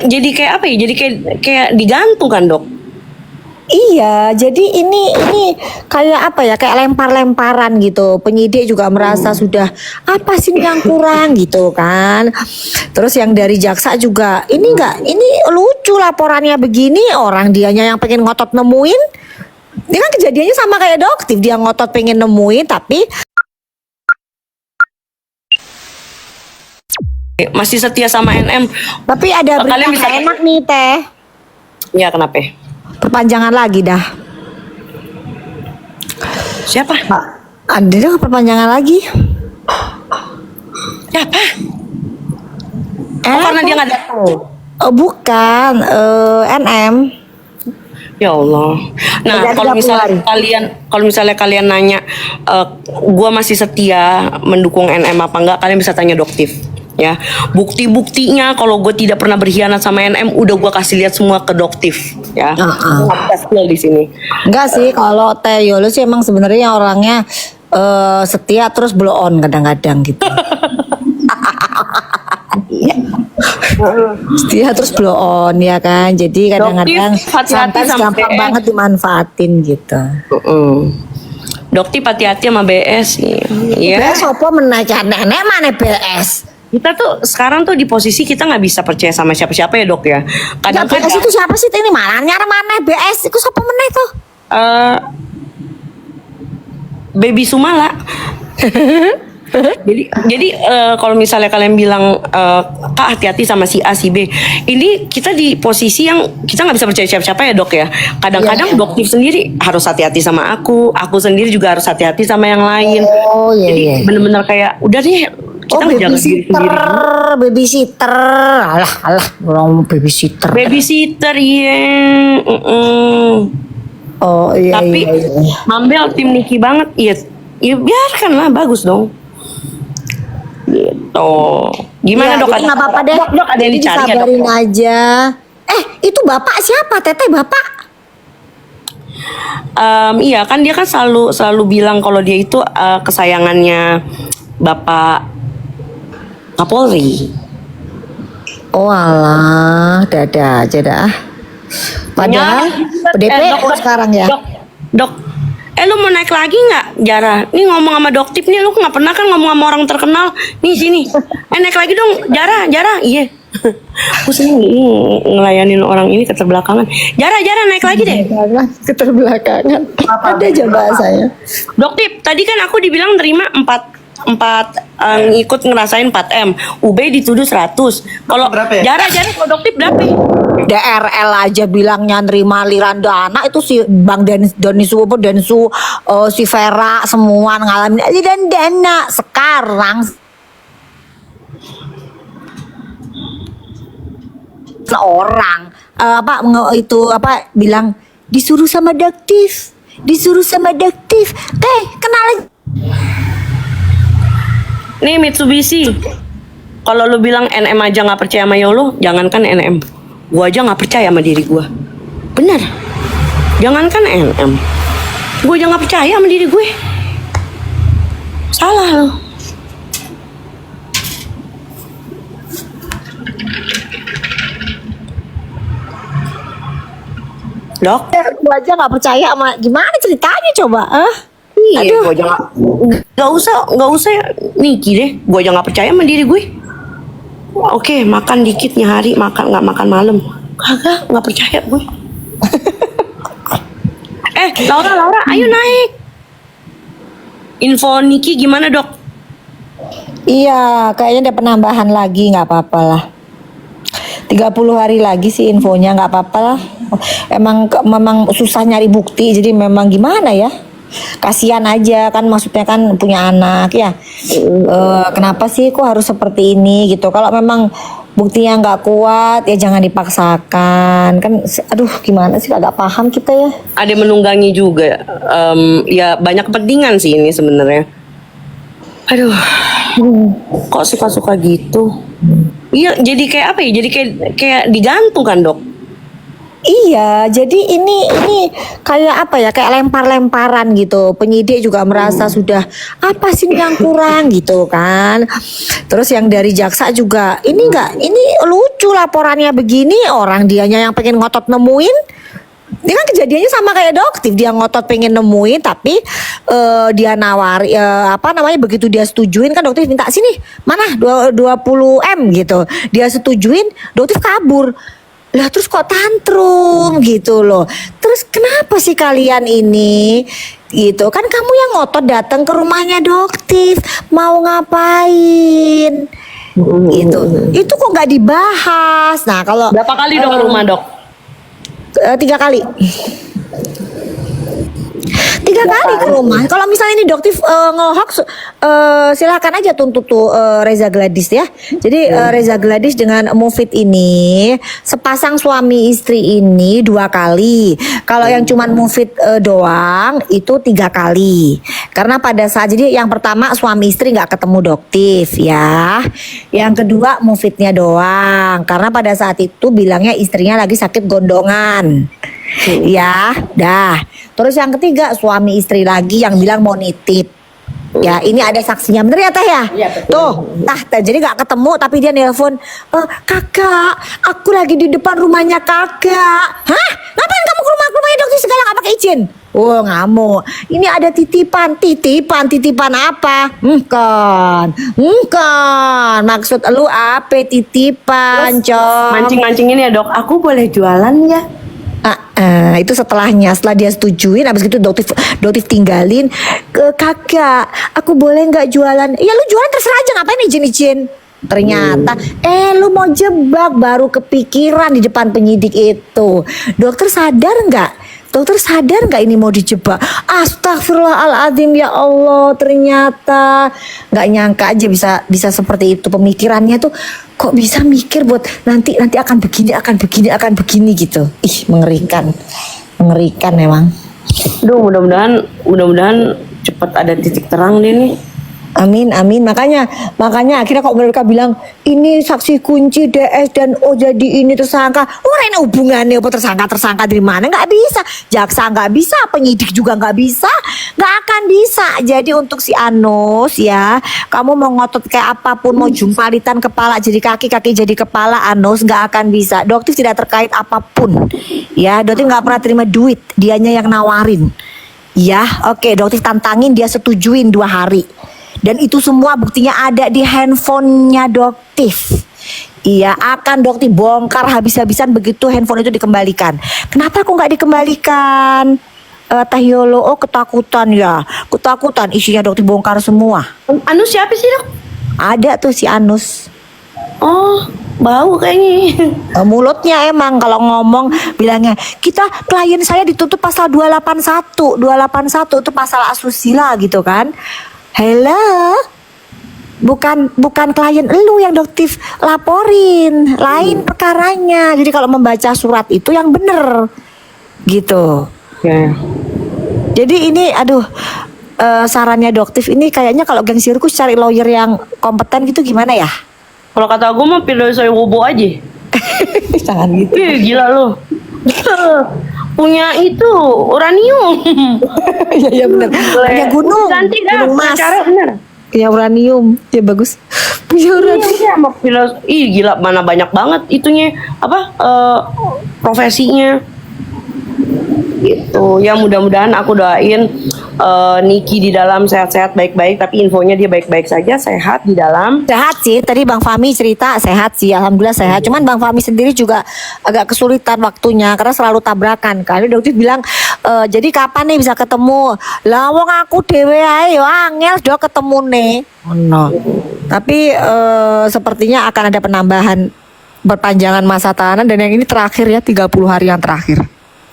Jadi kayak apa ya? Jadi kayak digantung kan, Dok? Iya, jadi ini kayak apa ya? Kayak lempar-lemparan gitu. Penyidik juga merasa sudah apa sih yang kurang gitu kan. Terus yang dari jaksa juga ini lucu laporannya begini, orang dianya yang pengen ngotot nemuin. Ini kan kejadiannya sama kayak Doktif, dia ngotot pengen nemuin tapi Masih setia sama NM. ada berita Kalian bisa nggak enak nih Teh. Ya, kenapa? Perpanjangan lagi dah. Siapa? Ada dong perpanjangan lagi. Siapa? Karena dia nggak datang. Bukan NM. Ya Allah. Nah, Udah kalau misalnya kalian nanya, gua masih setia mendukung NM apa enggak, kalian bisa tanya Doktif. Ya, bukti-buktinya kalau gue tidak pernah berkhianat sama NM, udah gue kasih lihat semua ke Doktif. Ya, nggak bisa spill di sini. Enggak sih, kalau Teh Yolo sih emang sebenarnya orangnya setia terus blow on kadang-kadang gitu. Setia terus blow on ya kan. Jadi kadang-kadang Doktif, hati-hati sometimes sama gampang BS. banget dimanfaatin gitu. Doktif hati-hati sama BS. Iya. BS apa menaikkan nenek mana BS? Kita tuh sekarang tuh di posisi kita nggak bisa percaya sama siapa-siapa ya, Dok ya. BS Kadang-kadang itu siapa sih ini malah nyara mana BS? Itu siapa meneh tuh? Baby Sumala. jadi kalau misalnya kalian bilang Kak hati-hati sama si A si B, ini kita di posisi yang kita nggak bisa percaya siapa-siapa ya, Dok ya. Kadang-kadang Iya. Doktif sendiri harus hati-hati sama aku sendiri juga harus hati-hati sama yang lain. Oh iya. Jadi iya. bener-bener kayak udah deh kita ngejaga diri sendiri. Babysitter, alah, orang babysitter. Babysitter iya. Oh iya. Tapi iya. Mambel tim Niki banget. Iya biarkan lah, bagus dong. Gitu. Gimana, Ya, Dok? jadi nggak apa-apa deh. Dok, ada yang Jadi dicari ya, Dok? disabarin aja. Itu bapak siapa? Teteh bapak? Iya kan dia kan selalu bilang kalau dia itu kesayangannya Bapak Kapolri. Oh alah, dada aja dah. Padahal PDP sekarang ya. Dok, lu mau naik lagi nggak, Jara? Nih ngomong sama Doktif nih, lu nggak pernah kan ngomong sama orang terkenal. Nih sini, naik lagi dong, Jara. Iya. Aku seneng ngelayanin orang ini keterbelakangan. Jara naik lagi deh. Keterbelakangan. Ada aja bahasanya. Doktif, tadi kan aku dibilang terima 4 ikut ngerasain 4M. UB dituduh 100. Kalau Berapa ya? Jara kalau Doktif berapa? DRL aja bilangnya nerima aliran dana itu si Bang Densu, si Vera semua ngalamin aliran dana. Sekarang seorang bilang disuruh sama Doktif. Kenal Nih Mitsubishi. Kalau lu bilang NM aja nggak percaya sama Yolo, jangankan NM. Gua aja nggak percaya sama diri gua. Bener. Jangankan NM. Gua aja nggak percaya sama diri gue. Salah lo. Dok? Gue aja nggak percaya sama gimana ceritanya coba? Iya, Aduh. gue aja nggak usah Niki deh. Gue aja nggak percaya sama diri gue. Oke, makan dikit nyari, nggak makan malam. Kagak, nggak percaya gue. Laura, ayo naik. Info Niki gimana, Dok? Iya, kayaknya ada penambahan lagi, nggak apa-apa lah. 30 hari lagi sih infonya, nggak apa-apa lah. Memang susah nyari bukti, jadi memang gimana ya? Kasihan aja kan, maksudnya kan punya anak ya. Kenapa sih kok harus seperti ini gitu? Kalau memang buktinya nggak kuat ya jangan dipaksakan kan. Aduh gimana sih, agak paham kita ya. Ada menunggangi juga. Ya banyak kepentingan sih ini sebenarnya. Aduh, kok suka-suka gitu? Iya, jadi kayak apa ya? Jadi kayak digantung kan, Dok? Iya, jadi ini kayak apa ya? Kayak lempar-lemparan gitu. Penyidik juga merasa sudah apa sih yang kurang gitu kan. Terus yang dari jaksa juga ini lucu laporannya begini, orang dianya yang pengen ngotot nemuin. Ini kan kejadiannya sama kayak Doktif, dia ngotot pengen nemuin tapi dia nawari apa namanya, begitu dia setujuin kan Doktif minta sini mana 20 M gitu, dia setujuin Doktif kabur lah, terus kok tantrum gitu loh. Terus kenapa sih kalian ini gitu kan, kamu yang ngotot datang ke rumahnya Doktif mau ngapain gitu, itu kok nggak dibahas. Nah kalau Berapa kali dok ke rumah dok? 3 kali. 3 kali ke rumah. Kalau misalnya ini Doktif ngehoax, silakan aja tuntut tuh Reza Gladys ya. Jadi Reza Gladys dengan Mufid ini sepasang suami istri ini 2 kali. Kalau yang cuman Mufid doang itu 3 kali. Karena pada saat jadi yang pertama suami istri nggak ketemu Doktif ya. Yang kedua Mufidnya doang. Karena pada saat itu bilangnya istrinya lagi sakit gondongan. Ya, dah. Terus yang ketiga suami istri lagi yang bilang mau nitip. Ya, ini ada saksinya, bener ya Teh ya? Iya, betul. Tuh, jadi nggak ketemu tapi dia nelpon, kakak, aku lagi di depan rumahnya kakak. Hah? Ngapain kamu ke rumahnya Dokter segala nggak pakai izin? Oh ngamuk. Ini ada titipan apa? Bukan. Maksud lu apa titipan, Cok? Mancing-mancingin ya dok, aku boleh jualan ya? Itu setelahnya, setelah dia setujuin, abis itu Doktif tinggalin ke kakak. Aku boleh nggak jualan? Ya lu jualan terserah aja, ngapain izin? Ternyata, lu mau jebak, baru kepikiran di depan penyidik itu. Dokter sadar nggak ini mau dijebak? Astagfirullahaladzim, ya Allah, ternyata nggak nyangka aja bisa seperti itu pemikirannya tuh. Kok bisa mikir buat nanti akan begini gitu. Ih, mengerikan memang. Duh, mudah-mudahan cepet ada titik terang deh nih. Amin. Makanya akhirnya kok mereka bilang ini saksi kunci DS dan jadi ini tersangka. Orang hubungannya apa tersangka dari mana? Nggak bisa. Jaksa nggak bisa, penyidik juga nggak bisa, nggak akan bisa. Jadi untuk si Anus ya, kamu mau ngotot kayak apapun, mau jumpalitan kepala jadi kaki jadi kepala, Anus nggak akan bisa. Dokter tidak terkait apapun. Ya, Dokter nggak pernah terima duit, dianya yang nawarin. Ya, oke, Dokter tantangin, dia setujuin 2 hari. Dan itu semua buktinya ada di handphonenya Doktif. Iya, akan Doktif bongkar habis-habisan begitu handphone itu dikembalikan. Kenapa kok nggak dikembalikan? Tahyolo, ketakutan ya. Ketakutan, isinya Doktif bongkar semua. Anus siapa sih dok? Ada tuh si Anus. Oh, bau kayaknya. Mulutnya emang kalau ngomong bilangnya, kita klien saya ditutup pasal 281 itu pasal asusila gitu kan. Hello, bukan klien lu yang Doktif laporin, lain perkaranya. Jadi kalau membaca surat itu yang bener gitu. Ya. Jadi ini sarannya Doktif ini kayaknya kalau geng sirkus cari lawyer yang kompeten gitu gimana ya? Kalau kata gue mah pilih saya wobo aja. Jangan gitu. Gila lu. Punya itu uranium. Iya benar. Punya gunung. Ganti dah. Gunung Mas. Cara bener. Punya uranium. Ya bagus. Punya uranium. Iya, sama gila, mana banyak banget itunya profesinya. Gitu. Ya mudah-mudahan aku doain Niki di dalam sehat-sehat baik-baik, tapi infonya dia baik-baik saja, sehat di dalam. Sehat sih, tadi Bang Fahmi cerita sehat sih, alhamdulillah sehat. Cuman Bang Fahmi sendiri juga agak kesulitan waktunya karena selalu tabrakan. Kali Dokter bilang, jadi kapan nih bisa ketemu? Lah wong aku dhewe ae yo angel do ketemu nih. No. Tapi sepertinya akan ada penambahan perpanjangan masa tahanan dan yang ini terakhir ya, 30 hari yang terakhir.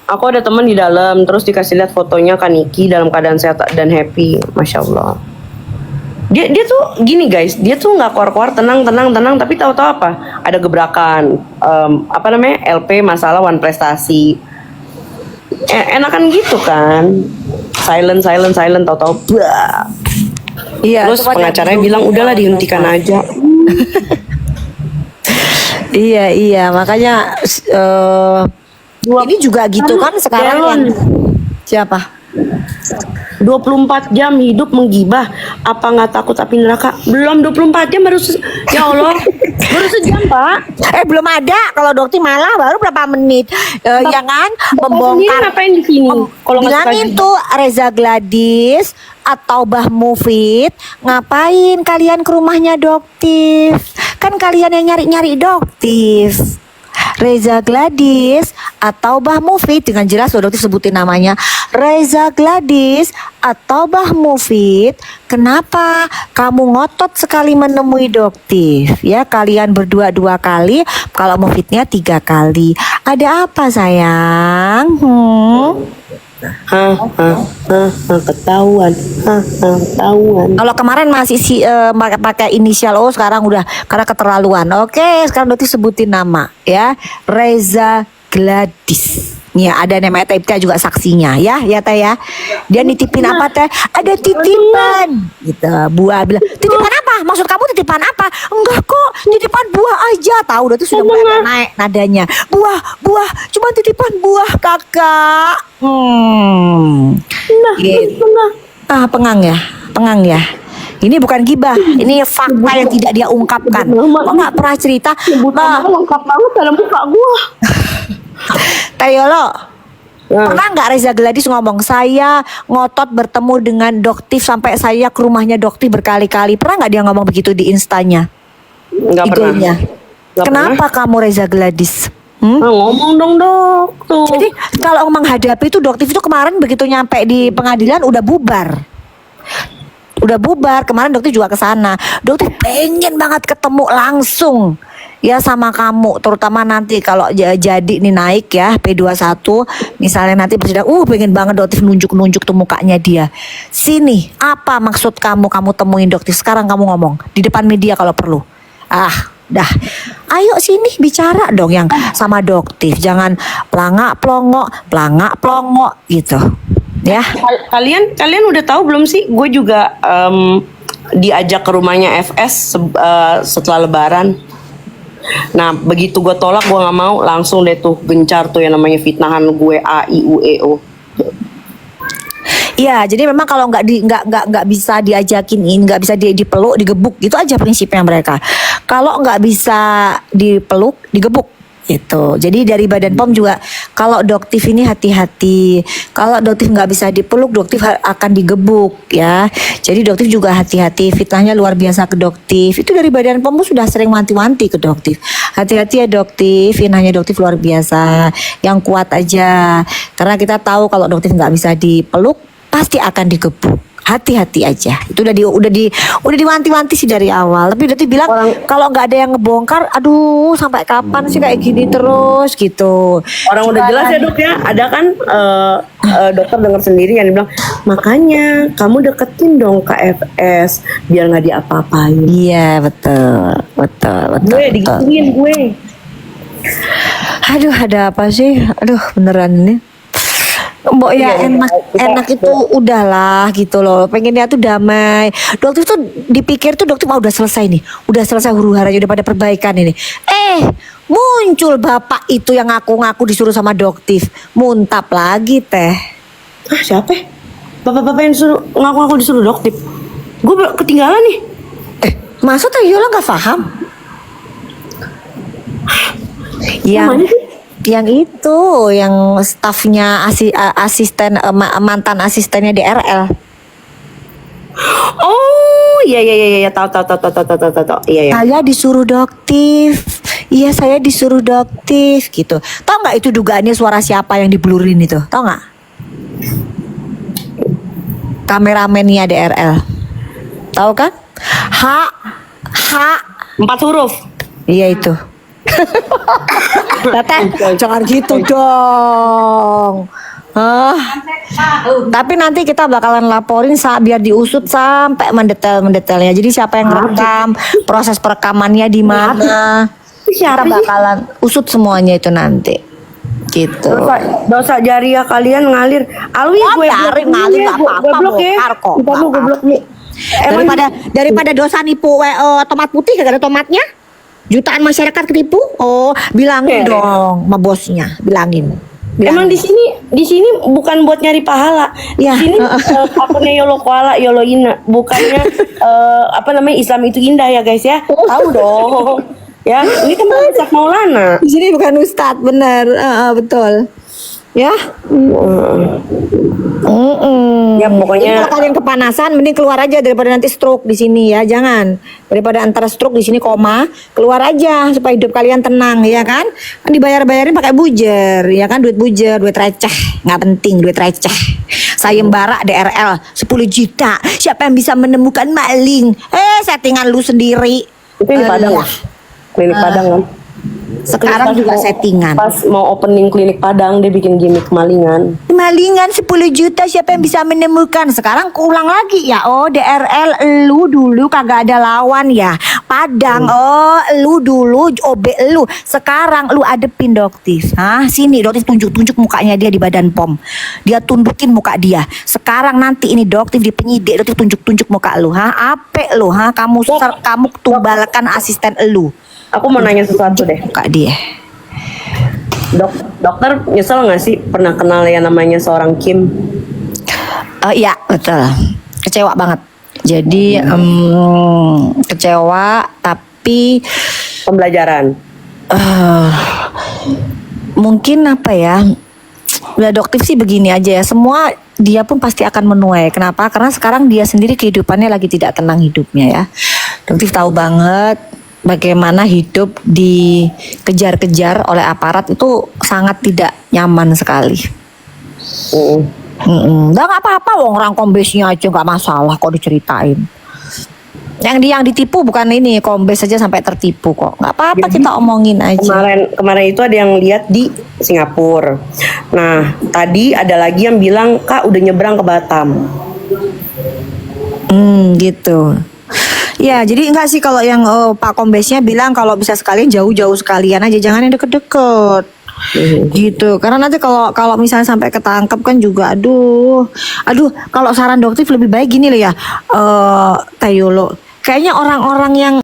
Aku ada teman di dalam, terus dikasih lihat fotonya kan Niki dalam keadaan sehat dan happy, masya Allah. Dia tuh gini guys, dia tuh nggak keluar tenang, tapi tahu-tahu apa? Ada gebrakan, LP masalah one prestasi. Enakan gitu kan? Silent, tahu-tahu. Iya. Terus pengacaranya bilang udahlah dihentikan aja. Iya makanya Ini juga gitu kan sekarang Delon. yang siapa? 24 jam hidup menggibah, apa nggak takut api neraka? Belum 24 jam ya Allah, baru sejam Pak. Belum ada. Kalau Dokti malah baru berapa menit. Ya kan Bapak sendiri membongkar. ngapain di sini? Kalau nggak suka Bilangin gibah? tuh Reza Gladys atau Bah Mufid, ngapain kalian ke rumahnya Doktif? Kan kalian yang nyari-nyari Doktif. Reza Gladys atau Bah Mufid, dengan jelas loh Doktif sebutin namanya. Reza Gladys atau Bah Mufid, kenapa kamu ngotot sekali menemui Doktif? Ya, kalian berdua 2 kali, kalau Mufidnya 3 kali. Ada apa sayang? Ketahuan. Ketahuan. Kalau kemarin masih pakai inisial O, sekarang udah karena keterlaluan. Oke, sekarang Doktif sebutin nama ya. Reza Gladys. Ya, ada namanya Teh Ipka juga saksinya ya, ya Teh ya. Dia nitipin apa Teh? Ada titipan. Gitu. Buah bilang, "Titipan apa? Maksud kamu titipan apa?" "Enggak kok, titipan buah aja." Tahu Doktif sudah mulai naik nadanya. "Buah, buah, cuma titipan buah, Kakak." Gitu. Pengang ya, pengang ya. Ini bukan gibah, ini fakta yang tidak dia ungkapkan. Kok nggak pernah cerita? Lengkap banget dalam muka gua. Tayolo, pernah nggak Reza Gladys ngomong, "Saya ngotot bertemu dengan Doktif sampai saya ke rumahnya Doktif berkali-kali"? Pernah nggak dia ngomong begitu di instanya? Nggak pernah. IG-nya. Nggak Kenapa kamu Reza Gladys? Ngomong dong dok tuh. Jadi kalau menghadapi itu Doktif itu kemarin begitu nyampe di pengadilan udah bubar. Udah bubar, kemarin Doktif juga ke sana. Doktif pengen banget ketemu langsung ya sama kamu, terutama nanti kalau jadi nih naik ya P21 misalnya nanti bersidang, pengen banget Doktif nunjuk-nunjuk tuh mukanya dia. Sini, apa maksud kamu temuin Doktif sekarang, kamu ngomong di depan media kalau perlu. Dah, ayo sini bicara dong yang sama Doktif, jangan pelangak-plongok gitu. Ya. Kalian udah tahu belum sih? Gue juga diajak ke rumahnya FS setelah Lebaran. Nah begitu gue tolak, gue nggak mau, langsung deh tuh gencar tuh yang namanya fitnahan gue AIUEO. Iya, jadi memang kalau nggak bisa diajakin ini, nggak bisa dipeluk, digebuk, gitu aja prinsipnya mereka. Kalau nggak bisa dipeluk, digebuk. Itu. Jadi dari Badan POM juga kalau Doktif ini hati-hati. Kalau Doktif nggak bisa dipeluk, Doktif akan digebuk ya. Jadi Doktif juga hati-hati. Fitnahnya luar biasa ke Doktif. Itu dari Badan POM sudah sering wanti-wanti ke Doktif. Hati-hati ya Doktif. Fitnahnya Doktif luar biasa. Yang kuat aja. Karena kita tahu kalau Doktif nggak bisa dipeluk, pasti akan digebuk. Hati-hati aja. Itu udah diwanti-wanti sih dari awal. Tapi udah bilang kalau nggak ada yang ngebongkar, aduh sampai kapan sih kayak gini terus gitu. Orang udah jelas ya dok ya. Ada kan dokter dengar sendiri yang dibilang, makanya kamu deketin dong KFS biar nggak diapa-apain. Iya betul. Gue digituin gue. Aduh ada apa sih? Aduh beneran ini. Mbok ya enak itu udahlah gitu loh, pengennya tuh damai. Dokter tuh dipikir tuh Dokter udah selesai nih, udah selesai huru-haranya, udah pada perbaikan ini. Muncul bapak itu yang ngaku-ngaku disuruh sama Doktif, muntap lagi Teh. Siapa? Bapak-bapak yang disuruh ngaku-ngaku disuruh Doktif. Gue ketinggalan nih. Masa Teh Yola nggak paham? Yang itu, yang stafnya asisten mantan asistennya DRL. Oh, iya, tahu. Iya. Saya disuruh Doktif. Iya, saya disuruh Doktif gitu. Tahu nggak itu dugaannya suara siapa yang diblurin itu? Tahu nggak? Kameramennya DRL. Tahu kan? H 4 huruf. Iya itu. Teteh, jangan gitu dong. Tapi nanti kita bakalan laporin biar diusut sampai mendetailnya. Jadi siapa yang rekam, proses perekamannya di mana, kita bakalan usut semuanya itu nanti. Gitu. Dosa jariah kalian ngalir. Alwi gue ngalir nggak apa-apa, bongkar kok. Gue blok nih. Daripada dosa nipu tomat putih gak ada tomatnya. Jutaan masyarakat ketipu. Bilangin dong sama bosnya, bilangin. Emang di sini bukan buat nyari pahala. Ya. Di sini akunnya Yolo Koala, Yolo Ina, bukannya apa namanya Islam itu indah ya guys ya. Tahu dong. Ya, ini kan Ustaz Maulana. Di sini bukan ustadz, bener. Betul. Ya. Ya Jadi pokoknya kalau kalian kepanasan, mending keluar aja daripada nanti stroke di sini ya. Jangan, daripada antara stroke di sini koma, keluar aja supaya hidup kalian tenang ya kan. Kan dibayar-bayarin pakai bujer, ya kan, duit bujer, duit receh, nggak penting duit receh. Sayembara DRL 10 juta. Siapa yang bisa menemukan maling? Settingan lu sendiri. itu di Padang Ya. ya. Klinik Padang kan. Sekarang Pas juga mau- settingan. Pas mau opening klinik Padang dia bikin gimmick malingan. Malingan 10 juta, siapa yang bisa menemukan? Sekarang keulang lagi ya. Oh, DRL lu dulu kagak ada lawan ya. Padang, oh lu dulu OB lu. Sekarang lu adepin Doktif. Hah? Sini Doktif tunjuk-tunjuk mukanya dia di Badan POM. Dia tundukin muka dia. Sekarang nanti ini Doktif di penyidik, Doktif tunjuk-tunjuk muka lu. Hah? Ape lu, hah? Kamu tumbalkan asisten lu. Aku mau nanya sesuatu deh. Muka dia. Dokter nyesel nggak sih pernah kenal yang namanya seorang Kim? Iya betul, kecewa banget. Jadi kecewa, tapi Pembelajaran. mungkin apa ya? Adoptif sih begini aja ya. Semua dia pun pasti akan menuai. Kenapa? Karena sekarang dia sendiri kehidupannya lagi tidak tenang hidupnya ya. Adoptif tahu banget bagaimana hidup dikejar-kejar oleh aparat itu sangat tidak nyaman sekali. Nggak apa-apa, wong orang kombesnya aja nggak masalah kok diceritain. Yang ditipu bukan ini, kombes saja sampai tertipu kok. Nggak apa-apa, kita omongin aja. Kemarin itu ada yang lihat di Singapura. Nah, tadi ada lagi yang bilang, "Kak, udah nyebrang ke Batam." Gitu. Ya, jadi enggak sih kalau yang Pak Kombesnya bilang kalau bisa sekalian jauh-jauh sekalian aja, jangan yang deket-deket. Gitu. Karena nanti kalau misalnya sampai ketangkep kan juga aduh, kalau saran dokter lebih baik gini loh ya. Tayolo. Kayaknya orang-orang yang